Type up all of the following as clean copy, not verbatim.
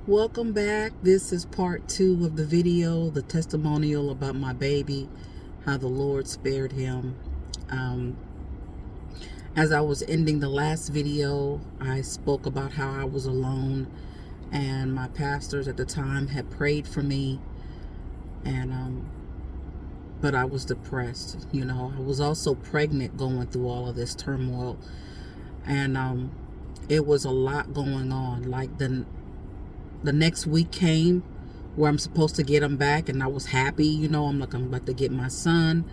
Welcome back. This is part 2 of the video, the testimonial about my baby, how the Lord spared him. Um, as I was ending the last video, I spoke about how I was alone and my pastors at the time had prayed for me, and but I was depressed. I was also pregnant going through all of this turmoil, and it was a lot going on. Like the next week came where I'm supposed to get him back, and I was happy. I'm about to get my son.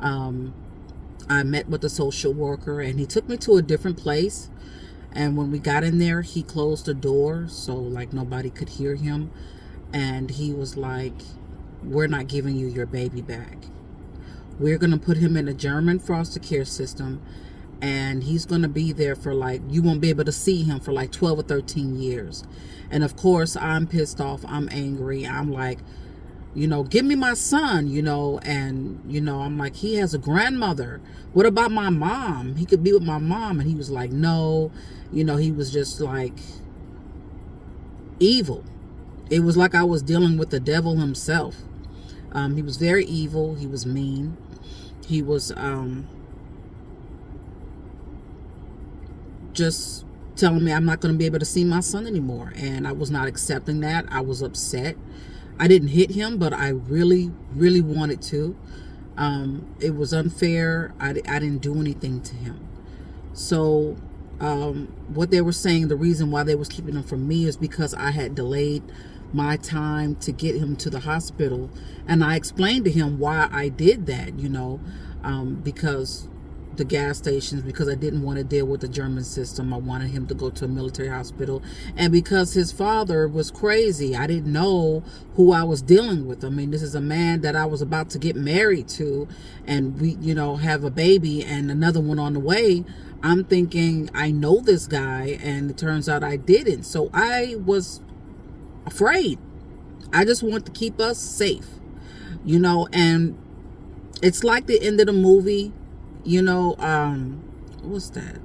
I met with the social worker, and he took me to a different place. And when we got in there, he closed the door so like nobody could hear him. And he was like, "We're not giving you your baby back. We're going to put him in a German foster care system, and he's going to be there for you won't be able to see him for 12 or 13 years. And of course, I'm pissed off. I'm angry. I'm like, give me my son, and, I'm like, he has a grandmother. What about my mom? He could be with my mom. And he was like, no, he was just like evil. It was like I was dealing with the devil himself. He was very evil. He was mean. He was, just telling me I'm not going to be able to see my son anymore. And I was not accepting that. I was upset. I didn't hit him, but I really, really wanted to. It was unfair. I didn't do anything to him. So what they were saying, the reason why they was keeping him from me is because I had delayed my time to get him to the hospital. And I explained to him why I did that, because the gas stations, because I didn't want to deal with the German system. I wanted him to go to a military hospital, and because his father was crazy. I didn't know who I was dealing with. I mean, this is a man that I was about to get married to, and we, have a baby and another one on the way. I'm thinking I know this guy, and it turns out I didn't. So I was afraid. I just want to keep us safe, and it's like the end of the movie. What's that?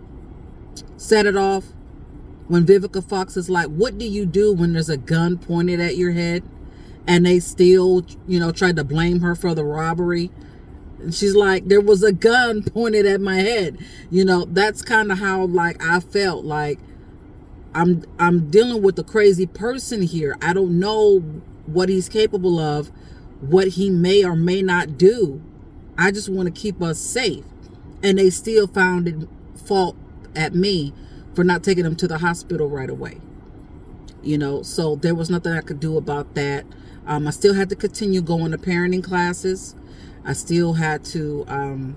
Set It Off. When Vivica Fox is like, what do you do when there's a gun pointed at your head? And they still, tried to blame her for the robbery. And she's like, there was a gun pointed at my head. That's kind of how I felt like I'm dealing with a crazy person here. I don't know what he's capable of, what he may or may not do. I just want to keep us safe. And they still found it fault at me for not taking him to the hospital right away. So there was nothing I could do about that. I still had to continue going to parenting classes. I still had to, I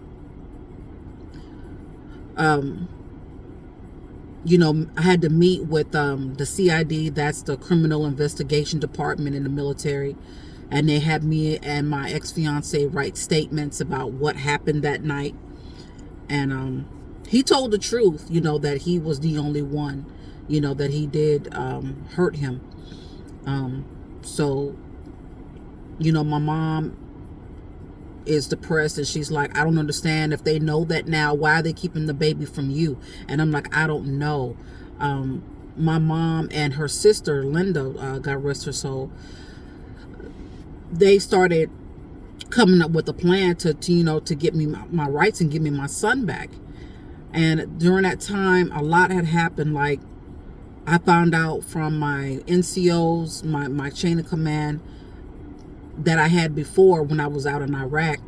had to meet with the CID, that's the Criminal Investigation Department in the military. And they had me and my ex-fiance write statements about what happened that night. And he told the truth, that he was the only one, that he did hurt him. So, my mom is depressed, and she's like, I don't understand. If they know that now, why are they keeping the baby from you? And I'm like, I don't know. My mom and her sister, Linda, God rest her soul, they started coming up with a plan to get me my rights and give me my son back. And during that time, a lot had happened. Like, I found out from my NCOs, my chain of command that I had before when I was out in Iraq,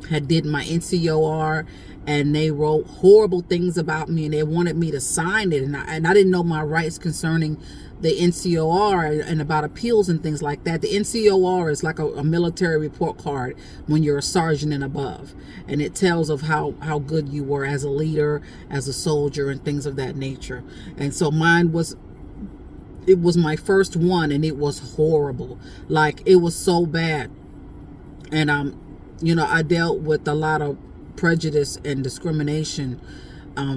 had did my NCOR, and they wrote horrible things about me, and they wanted me to sign it, and I didn't know my rights concerning the NCOR and about appeals and things like that. The NCOR is like a military report card when you're a sergeant and above, and it tells of how good you were as a leader, as a soldier, and things of that nature. And so mine was, it was my first one, and it was horrible. Like, it was so bad. And I dealt with a lot of prejudice and discrimination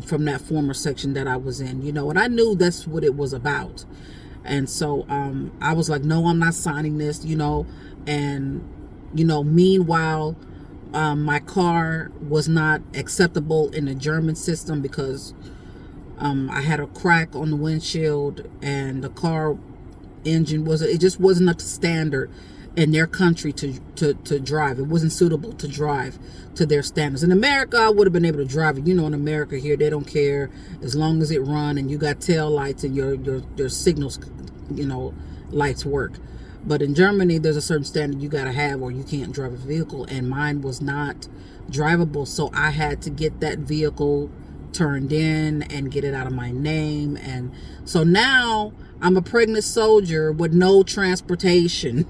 from that former section that I was in, and I knew that's what it was about. And so I was like, no, I'm not signing this, and meanwhile, my car was not acceptable in the German system because I had a crack on the windshield, and the car engine wasn't, it just wasn't up to standard in their country to drive. It wasn't suitable to drive to their standards. In America, I would have been able to drive it. You know, in America here, they don't care as long as it run and you got tail lights and your signals, you know, lights work. But in Germany, there's a certain standard you got to have or you can't drive a vehicle, and mine was not drivable. So I had to get that vehicle turned in and get it out of my name. And so now I'm a pregnant soldier with no transportation.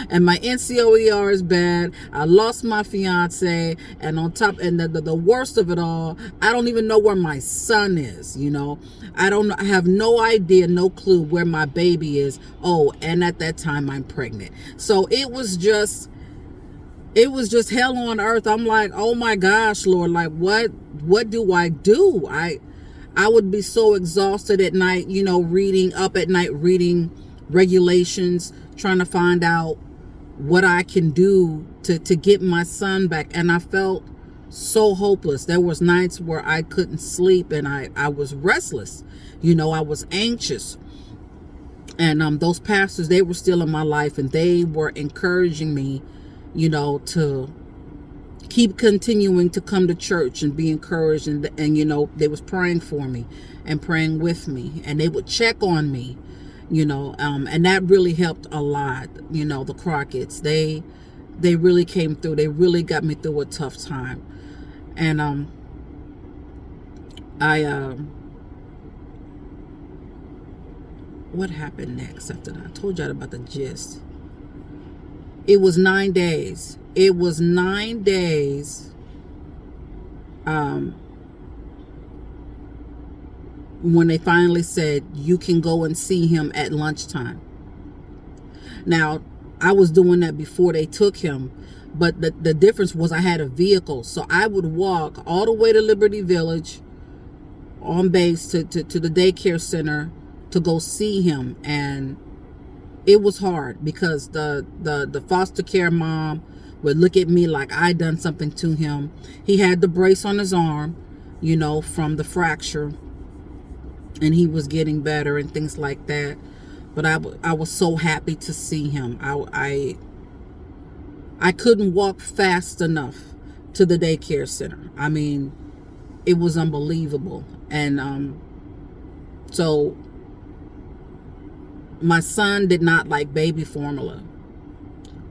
And my NCOER is bad. I lost my fiance, and on top, and the worst of it all, I don't even know where my son is. You know, I have no idea, no clue where my baby is. Oh, and at that time I'm pregnant. So it was just hell on earth. I'm like, oh my gosh, Lord, like what do I do? I would be so exhausted at night, you know, reading regulations, trying to find out what I can do to get my son back. And I felt so hopeless. There was nights where I couldn't sleep, and I was restless. You know, I was anxious. And those pastors, they were still in my life, and they were encouraging me, you know, to keep continuing to come to church and be encouraged. And you know, they was praying for me and praying with me, and they would check on me, you know, and that really helped a lot. You know, the Crockett's, they really came through. They really got me through a tough time. And what happened next after that? I told y'all about the gist. It was 9 days. It was 9 days when they finally said, you can go and see him at lunchtime. Now, I was doing that before they took him, but the difference was I had a vehicle. So I would walk all the way to Liberty Village on base to the daycare center to go see him. And it was hard because the foster care mom would look at me like I done something to him. He had the brace on his arm, you know, from the fracture, and he was getting better and things like that. But I was so happy to see him. I couldn't walk fast enough to the daycare center. I mean, it was unbelievable. And so my son did not like baby formula.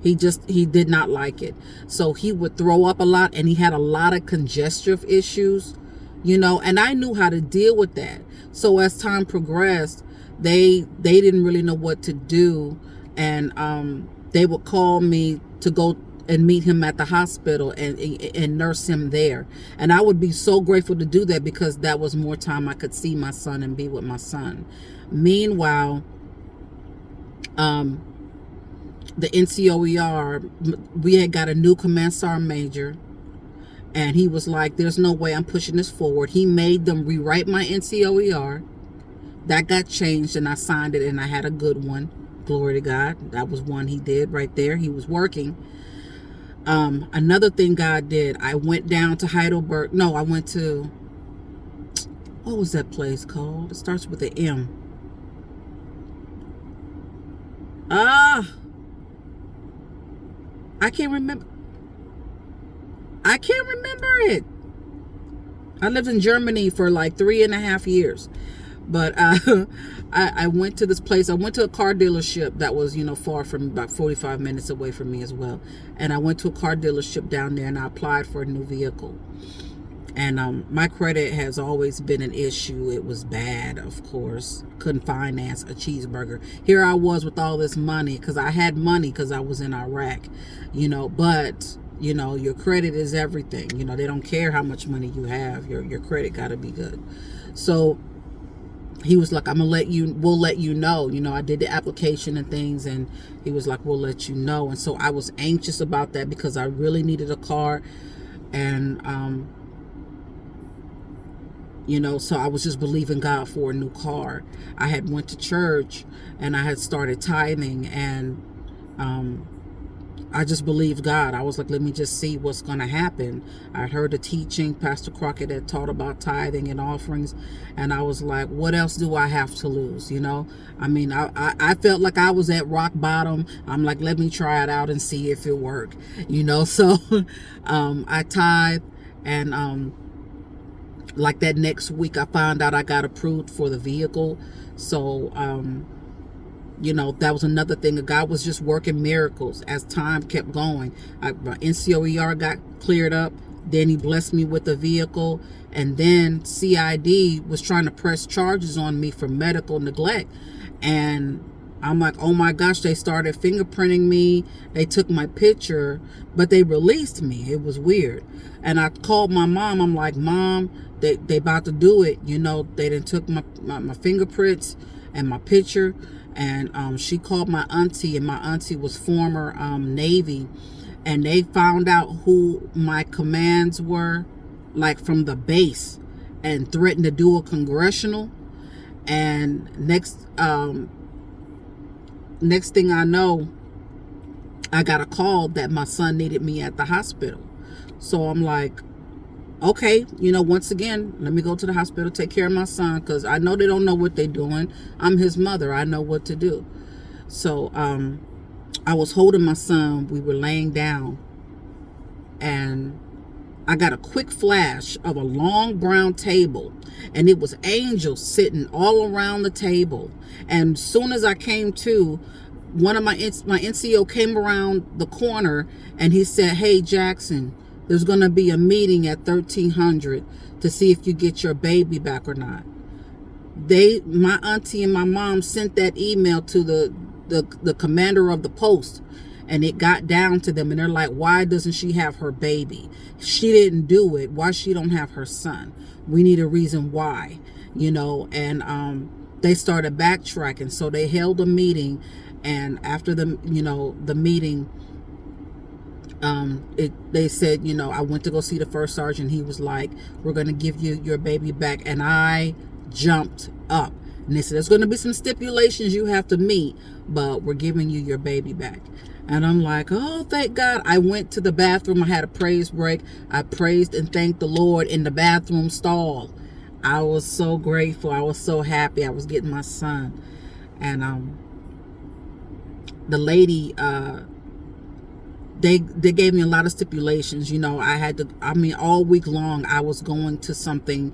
He did not like it. So he would throw up a lot, and he had a lot of congestive issues, you know, and I knew how to deal with that. So as time progressed, they didn't really know what to do. And they would call me to go and meet him at the hospital and nurse him there. And I would be so grateful to do that, because that was more time I could see my son and be with my son. Meanwhile, the NCOER, we had got a new command sergeant major, and he was like, there's no way I'm pushing this forward. He made them rewrite my NCOER. That got changed, and I signed it, and I had a good one. Glory to God. That was one he did right there. He was working. Another thing God did, I went down to Heidelberg. No, I went to, what was that place called? It starts with an M. I can't remember. I can't remember it. I lived in Germany for like 3.5 years. But I went to this place. I went to a car dealership that was, you know, far from, about 45 minutes away from me as well. And I went to a car dealership down there, and I applied for a new vehicle. And my credit has always been an issue. It was bad, of course. Couldn't finance a cheeseburger. Here I was with all this money, because I had money because I was in Iraq, you know. But, you know, your credit is everything. You know, they don't care how much money you have. Your credit got to be good. So he was like, we'll let you know. You know, I did the application and things, and he was like, we'll let you know. And so I was anxious about that, because I really needed a car. And, you know, so I was just believing God for a new car. I had went to church, and I had started tithing, and I just believed God. I was like, let me just see what's going to happen. I heard the teaching. Pastor Crockett had taught about tithing and offerings. And I was like, what else do I have to lose? You know, I mean, I felt like I was at rock bottom. I'm like, let me try it out and see if it worked, you know? So I tithed, and like that next week, I found out I got approved for the vehicle. So, you know, that was another thing. God was just working miracles as time kept going. My NCOER got cleared up. Then he blessed me with a vehicle. And then CID was trying to press charges on me for medical neglect. And I'm like, oh my gosh, they started fingerprinting me. They took my picture, but they released me. It was weird. And I called my mom. I'm like, Mom, they about to do it. You know, they done took my fingerprints and my picture. And she called my auntie, and my auntie was former Navy, and they found out who my commands were, like from the base, and threatened to do a congressional. And next thing I know, I got a call that my son needed me at the hospital. So I'm like, okay, you know, once again, let me go to the hospital, take care of my son, because I know they don't know what they're doing. I'm his mother. I know what to do. So I was holding my son. We were laying down, and I got a quick flash of a long brown table, and it was angels sitting all around the table. And as soon as I came to, one of my NCO came around the corner, and he said, hey, Jackson, there's going to be a meeting at 1300 to see if you get your baby back or not. My auntie and my mom sent that email to the commander of the post, and it got down to them, and they're like, why doesn't she have her baby? She didn't do it. Why she don't have her son? We need a reason why, you know. And they started backtracking. So they held a meeting, and after the meeting, they said, you know, I went to go see the first sergeant. He was like, we're going to give you your baby back. And I jumped up, and they said, there's going to be some stipulations you have to meet, but we're giving you your baby back. And I'm like, oh, thank God. I went to the bathroom. I had a praise break. I praised and thanked the Lord in the bathroom stall. I was so grateful. I was so happy. I was getting my son. And the lady, they gave me a lot of stipulations. You know, all week long I was going to something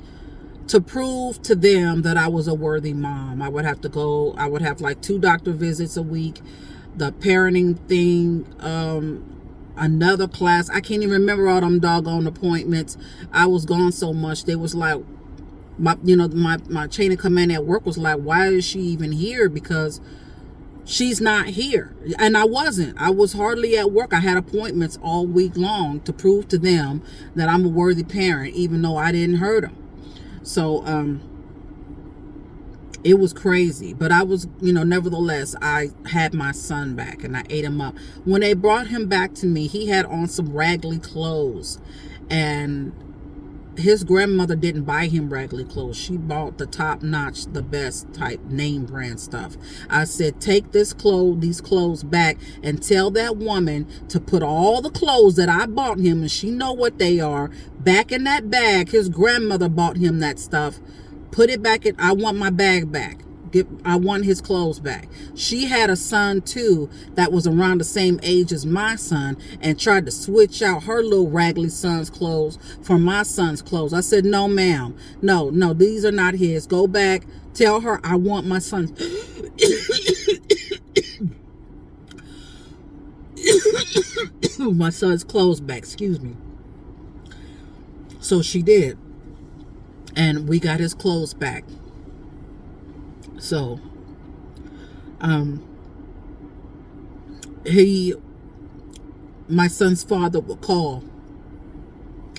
to prove to them that I was a worthy mom. I would have like 2 doctor visits a week, the parenting thing, another class. I can't even remember all them doggone appointments. I was gone so much. They was like, my chain of command at work was like, why is she even here? Because she's not here. And I wasn't. I was hardly at work. I had appointments all week long to prove to them that I'm a worthy parent, even though I didn't hurt them. So it was crazy. But I was, nevertheless, I had my son back, and I ate him up. When they brought him back to me, he had on some raggedy clothes, and his grandmother didn't buy him raggedy clothes. She bought the top-notch, the best type name brand stuff. I said, take these clothes back, and tell that woman to put all the clothes that I bought him, and she know what they are, back in that bag. His grandmother bought him that stuff. Put it back in. I want my bag back. I want his clothes back. She had a son too that was around the same age as my son, and tried to switch out her little raggedy son's clothes for my son's clothes. I said, no, ma'am. No, these are not his. Go back. Tell her I want my son's my son's clothes back. Excuse me. So she did, and we got his clothes back. So, my son's father would call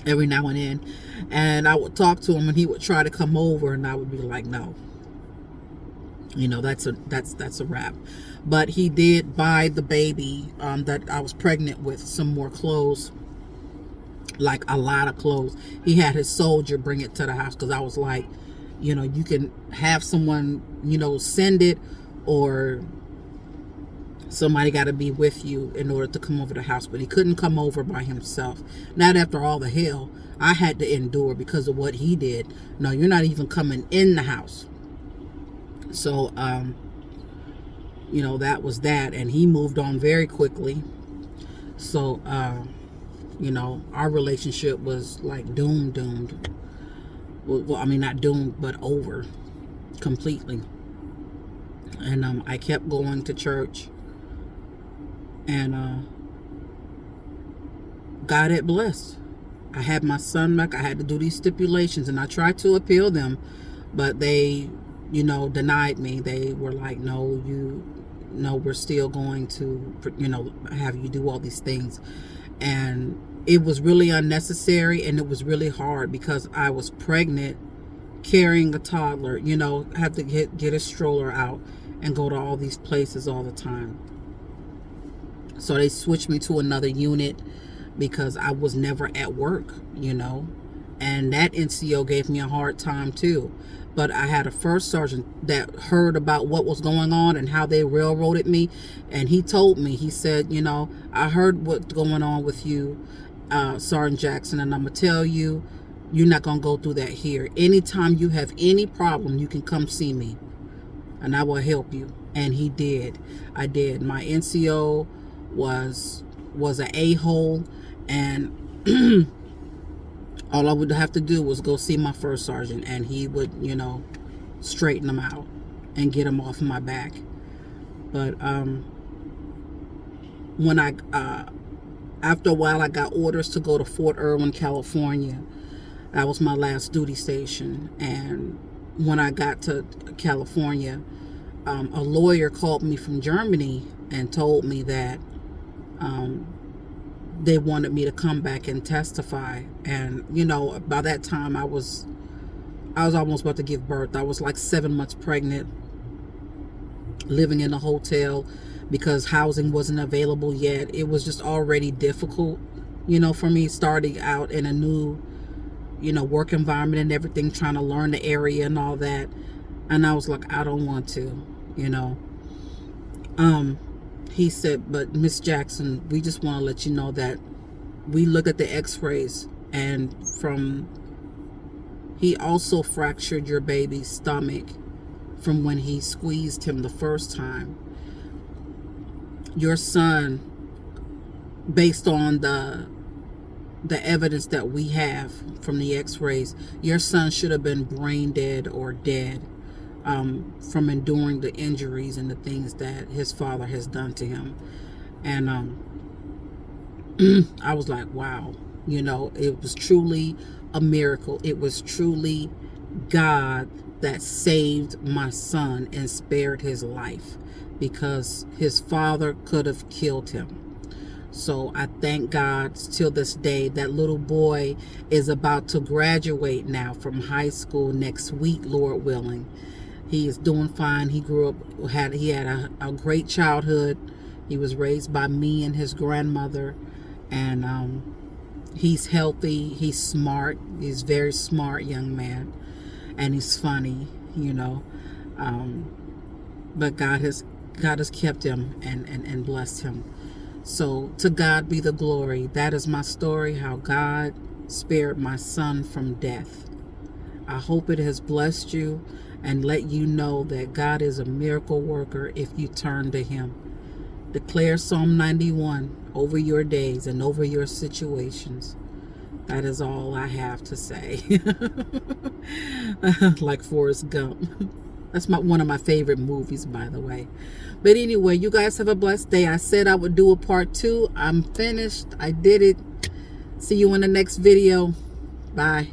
every now and then, and I would talk to him, and he would try to come over, and I would be like, no, that's a wrap. But he did buy the baby that I was pregnant with some more clothes, like a lot of clothes. He had his soldier bring it to the house, because I was like, you can have someone, send it, or Somebody got to be with you in order to come over the house. But he couldn't come over by himself. Not after all the hell I had to endure because of what he did. No, you're not even coming in the house. So, you know, that was that. And he moved on very quickly. So, you know, our relationship was like doomed. Well, I mean, not doomed, but over completely. And I kept going to church. And God had blessed. I had my son back. I had to do these stipulations, and I tried to appeal them, but they, you know, denied me. They were like, no, we're still going to, you know, have you do all these things. And it was really unnecessary, and it was really hard because I was pregnant, carrying a toddler, you know, have to get a stroller out and go to all these places all the time. So they switched me to another unit because I was never at work, you know. And that NCO gave me a hard time too. But I had a first sergeant that heard about what was going on and how they railroaded me. And he told me, he said, you know, I heard what's going on with you, Sergeant Jackson, and I'm going to tell you, you're not going to go through that here. Anytime you have any problem, you can come see me and I will help you. And he did. I did. My NCO was an a-hole, and all I would have to do was go see my first sergeant, and he would, you know, straighten them out and get them off my back. But when after a while, I got orders to go to Fort Irwin, California. That was my last duty station. And when I got to California, a lawyer called me from Germany and told me that they wanted me to come back and testify. And, you know, by that time I was almost about to give birth. I was like 7 months pregnant, living in a hotel because housing wasn't available yet. It was just already difficult, you know, for me starting out in a new, you know, work environment and everything, trying to learn the area and all that. And I was like, I don't want to, you know. He said, but Miss Jackson, we just want to let you know that we looked at the x-rays, and he also fractured your baby's stomach from when he squeezed him the first time. Your son, based on the evidence that we have from the x-rays, your son should have been brain dead or dead from enduring the injuries and the things that his father has done to him. And I was like, wow, you know, it was truly a miracle. It was truly God that saved my son and spared his life, because his father could have killed him. So I thank God till this day. That little boy is about to graduate now from high school next week, Lord willing. He is doing fine. He grew up, he had a great childhood. He was raised by me and his grandmother. And he's healthy. He's smart. He's a very smart young man. And he's funny, you know. But God has kept him and blessed him. So to God be the glory. That is my story, how God spared my son from death. I hope it has blessed you and let you know that God is a miracle worker if you turn to him. Declare Psalm 91 over your days and over your situations. That is all I have to say. Like Forrest Gump. That's one of my favorite movies, by the way. But anyway, you guys have a blessed day. I said I would do a part 2. I'm finished. I did it. See you in the next video. Bye.